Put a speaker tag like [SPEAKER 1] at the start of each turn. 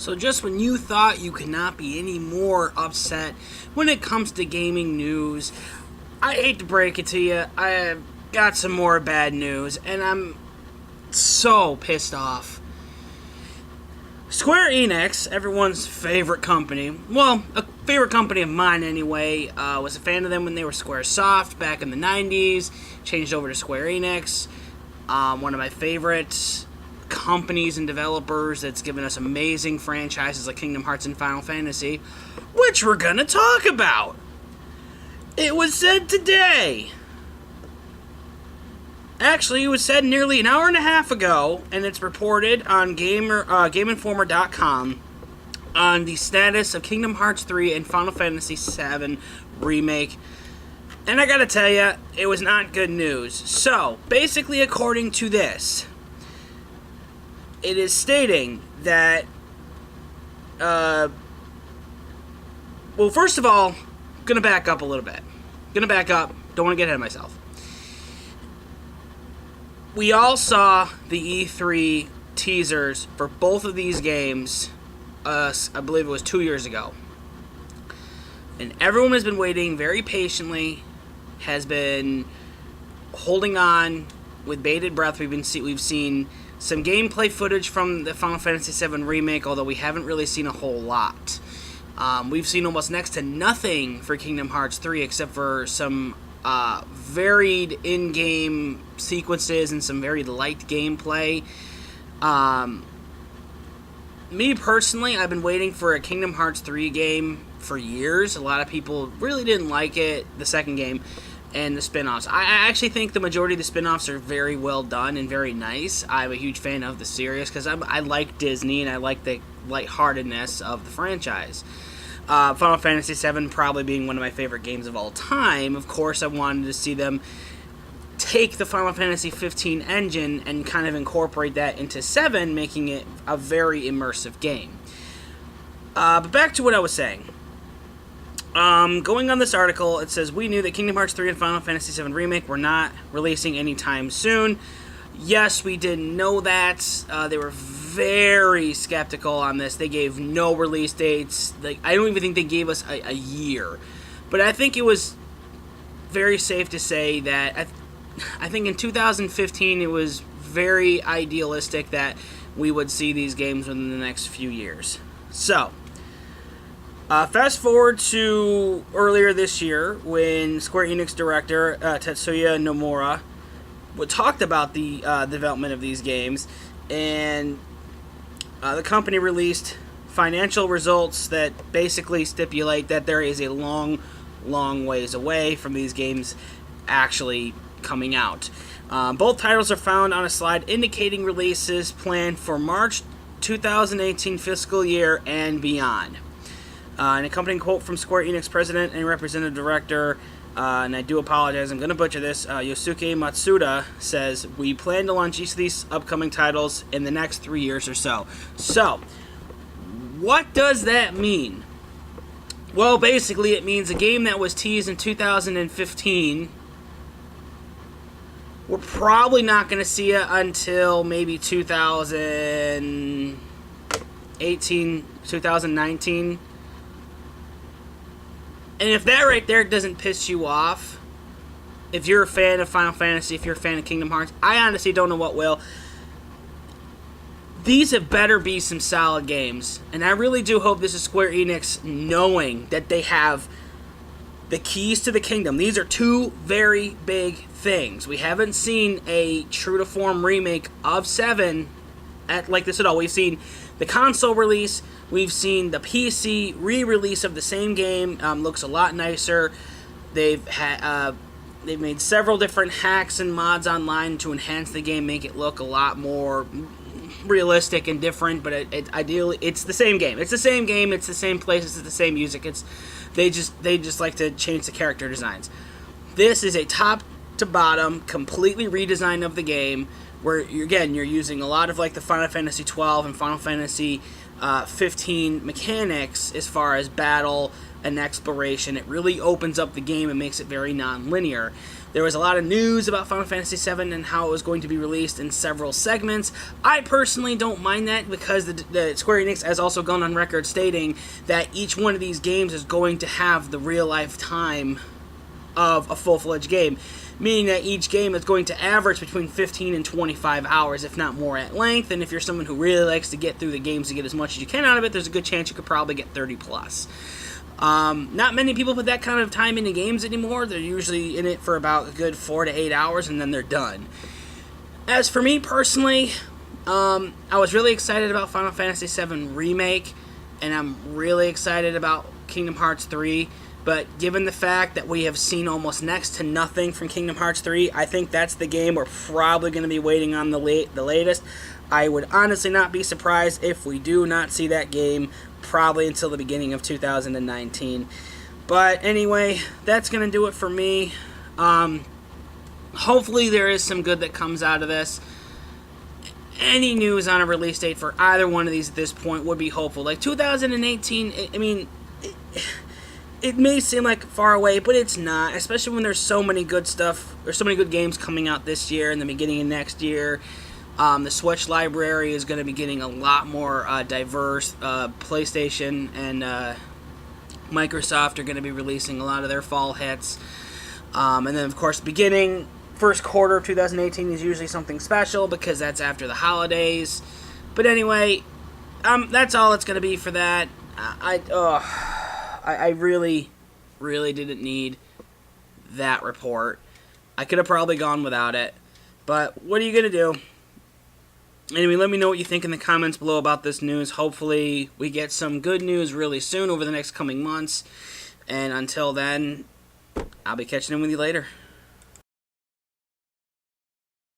[SPEAKER 1] So just when you thought you could not be any more upset when it comes to gaming news, I hate to break it to you, I have got some more bad news, and I'm so pissed off. Square Enix, everyone's favorite company, well, a favorite company of mine anyway, was a fan of them when they were Squaresoft back in the 90s, changed over to Square Enix, one of my favorites companies and developers that's given us amazing franchises like Kingdom Hearts and Final Fantasy, which we're gonna talk about. It was said today. Actually, it was said nearly an hour and a half ago, and it's reported on GameInformer.com on the status of Kingdom Hearts 3 and Final Fantasy 7 Remake. And I gotta tell you, it was not good news. So, basically, according to this, it is stating that, well, first of all, I'm gonna back up a little bit. Don't want to get ahead of myself. We all saw the E3 teasers for both of these games, I believe it was 2 years ago. And everyone has been waiting very patiently, has been holding on with bated breath. We've seen some gameplay footage from the Final Fantasy VII Remake, although we haven't really seen a whole lot. We've seen almost next to nothing for Kingdom Hearts 3 except for some varied in-game sequences and some very light gameplay. Me personally, I've been waiting for a Kingdom Hearts 3 game for years. A lot of people really didn't like it, the second game, and the spin-offs. I actually think the majority of the spin-offs are very well done and very nice. I'm a huge fan of the series because I like Disney and I like the lightheartedness of the franchise. Final Fantasy VII probably being one of my favorite games of all time. Of course, I wanted to see them take the Final Fantasy 15 engine and kind of incorporate that into 7, making it a very immersive game. But back to what I was saying. Going on this article, it says, we knew that Kingdom Hearts 3 and Final Fantasy VII Remake were not releasing anytime soon. Yes, we didn't know that. They were very skeptical on this. They gave no release dates. I don't even think they gave us a year. But I think it was very safe to say that I think in 2015 it was very idealistic that we would see these games within the next few years. So, fast forward to earlier this year when Square Enix director Tetsuya Nomura talked about the development of these games, and the company released financial results that basically stipulate that there is a long ways away from these games actually coming out. Both titles are found on a slide indicating releases planned for March 2018 fiscal year and beyond. An accompanying quote from Square Enix president and representative director, and I do apologize, I'm going to butcher this, Yosuke Matsuda says, we plan to launch each of these upcoming titles in the next 3 years or so. So, what does that mean? Well, basically it means a game that was teased in 2015, we're probably not going to see it until maybe 2018, 2019. And if that right there doesn't piss you off, if you're a fan of Final Fantasy, if you're a fan of Kingdom Hearts, I honestly don't know what will. These have better be some solid games. And I really do hope this is Square Enix knowing that they have the keys to the kingdom. These are two very big things. We haven't seen a true-to-form remake of 7 like this at all. We've seen the console release. We've seen the PC re-release of the same game. Looks a lot nicer. They've made several different hacks and mods online to enhance the game, make it look a lot more realistic and different. But ideally, it's the same game. It's the same game. It's the same places. It's the same music. They just like to change the character designs. This is a top to bottom, completely redesign of the game, where you're using a lot of like the Final Fantasy 12 and Final Fantasy 15 mechanics as far as battle an exploration. It really opens up the game and makes it very non-linear. There was a lot of news about Final Fantasy VII and how it was going to be released in several segments. I personally don't mind that because the Square Enix has also gone on record stating that each one of these games is going to have the real-life time of a full-fledged game, meaning that each game is going to average between 15 and 25 hours, if not more at length, and if you're someone who really likes to get through the games to get as much as you can out of it, there's a good chance you could probably get 30 plus. Not many people put that kind of time into games anymore. They're usually in it for about a good 4 to 8 hours, and then they're done. As for me personally, I was really excited about Final Fantasy VII Remake, and I'm really excited about Kingdom Hearts 3, but given the fact that we have seen almost next to nothing from Kingdom Hearts 3, I think that's the game we're probably going to be waiting on the latest. I would honestly not be surprised if we do not see that game probably until the beginning of 2019. But anyway, that's going to do it for me. Hopefully there is some good that comes out of this. Any news on a release date for either one of these at this point would be hopeful. Like 2018, I mean, it may seem like far away, but it's not, especially when there's so many good stuff, or so many good games coming out this year and the beginning of next year. The Switch library is going to be getting a lot more diverse. PlayStation and Microsoft are going to be releasing a lot of their fall hits. And then, of course, first quarter of 2018 is usually something special because that's after the holidays. But anyway, that's all it's going to be for that. I really, really didn't need that report. I could have probably gone without it. But what are you going to do? Anyway, let me know what you think in the comments below about this news. Hopefully, we get some good news really soon over the next coming months. And until then, I'll be catching in with you later.